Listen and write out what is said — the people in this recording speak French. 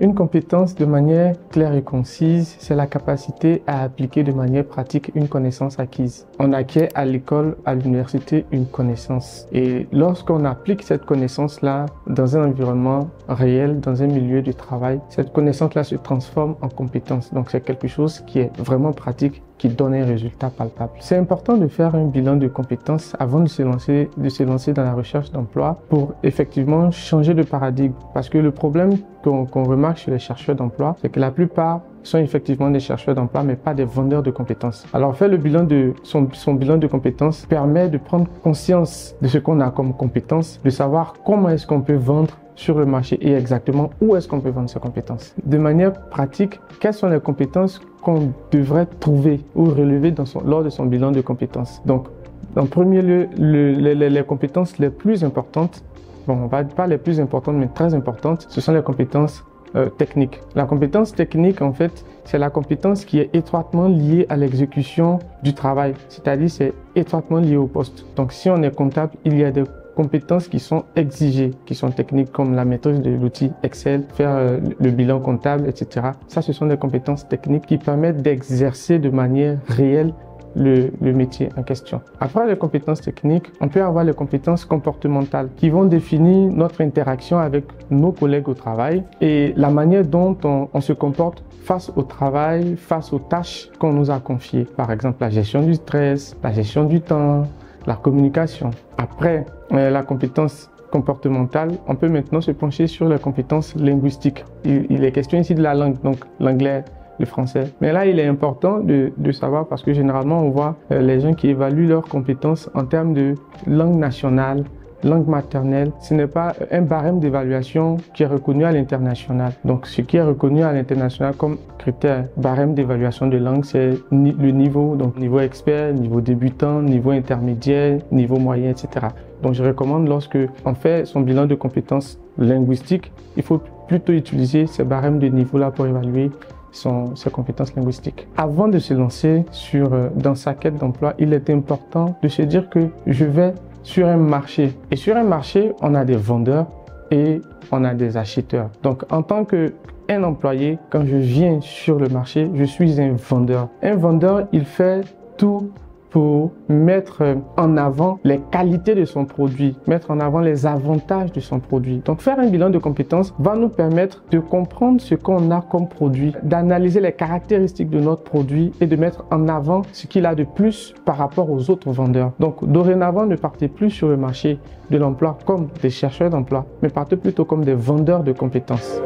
Une compétence de manière claire et concise, c'est la capacité à appliquer de manière pratique une connaissance acquise. On acquiert à l'école, à l'université, une connaissance. Et lorsqu'on applique cette connaissance-là dans un environnement réel, dans un milieu de travail, cette connaissance-là se transforme en compétence. Donc c'est quelque chose qui est vraiment pratique, qui donne un résultat palpable. C'est important de faire un bilan de compétences avant de se lancer dans la recherche d'emploi pour effectivement changer de paradigme. Parce que le problème qu'on remarque chez les chercheurs d'emploi, c'est que la plupart sont effectivement des chercheurs d'emploi, mais pas des vendeurs de compétences. Alors faire le bilan de son bilan de compétences permet de prendre conscience de ce qu'on a comme compétences, de savoir comment est-ce qu'on peut vendre sur le marché et exactement où est-ce qu'on peut vendre ces compétences. De manière pratique, quelles sont les compétences qu'on devrait trouver ou relever lors de son bilan de compétences? Donc, en premier lieu, les compétences les plus importantes, bon, on va pas les plus importantes, mais très importantes, ce sont les compétences techniques. La compétence technique, en fait, c'est la compétence qui est étroitement liée à l'exécution du travail, c'est-à-dire c'est étroitement lié au poste. Donc, si on est comptable, il y a des compétences qui sont exigées, qui sont techniques, comme la maîtrise de l'outil Excel, faire le bilan comptable, etc. Ça, ce sont des compétences techniques qui permettent d'exercer de manière réelle le métier en question. Après les compétences techniques, on peut avoir les compétences comportementales qui vont définir notre interaction avec nos collègues au travail et la manière dont on se comporte face au travail, face aux tâches qu'on nous a confiées. Par exemple, la gestion du stress, la gestion du temps, la communication. Après la compétence comportementale, on peut maintenant se pencher sur les compétences linguistiques. Il est question ici de la langue, donc l'anglais, le français. Mais là, il est important de savoir parce que généralement, on voit les gens qui évaluent leurs compétences en termes de langue nationale, langue maternelle. Ce n'est pas un barème d'évaluation qui est reconnu à l'international. Donc, ce qui est reconnu à l'international comme critère barème d'évaluation de langue, c'est le niveau, donc niveau expert, niveau débutant, niveau intermédiaire, niveau moyen, etc. Donc, je recommande lorsque on fait son bilan de compétences linguistiques, il faut plutôt utiliser ces barèmes de niveau-là pour évaluer ses compétences linguistiques. Avant de se lancer dans sa quête d'emploi, il est important de se dire que je vais sur un marché. Et sur un marché, on a des vendeurs et on a des acheteurs. Donc, en tant qu'un employé, quand je viens sur le marché, je suis un vendeur. Un vendeur, il fait tout pour mettre en avant les qualités de son produit, mettre en avant les avantages de son produit. Donc faire un bilan de compétences va nous permettre de comprendre ce qu'on a comme produit, d'analyser les caractéristiques de notre produit et de mettre en avant ce qu'il a de plus par rapport aux autres vendeurs. Donc dorénavant, ne partez plus sur le marché de l'emploi comme des chercheurs d'emploi, mais partez plutôt comme des vendeurs de compétences.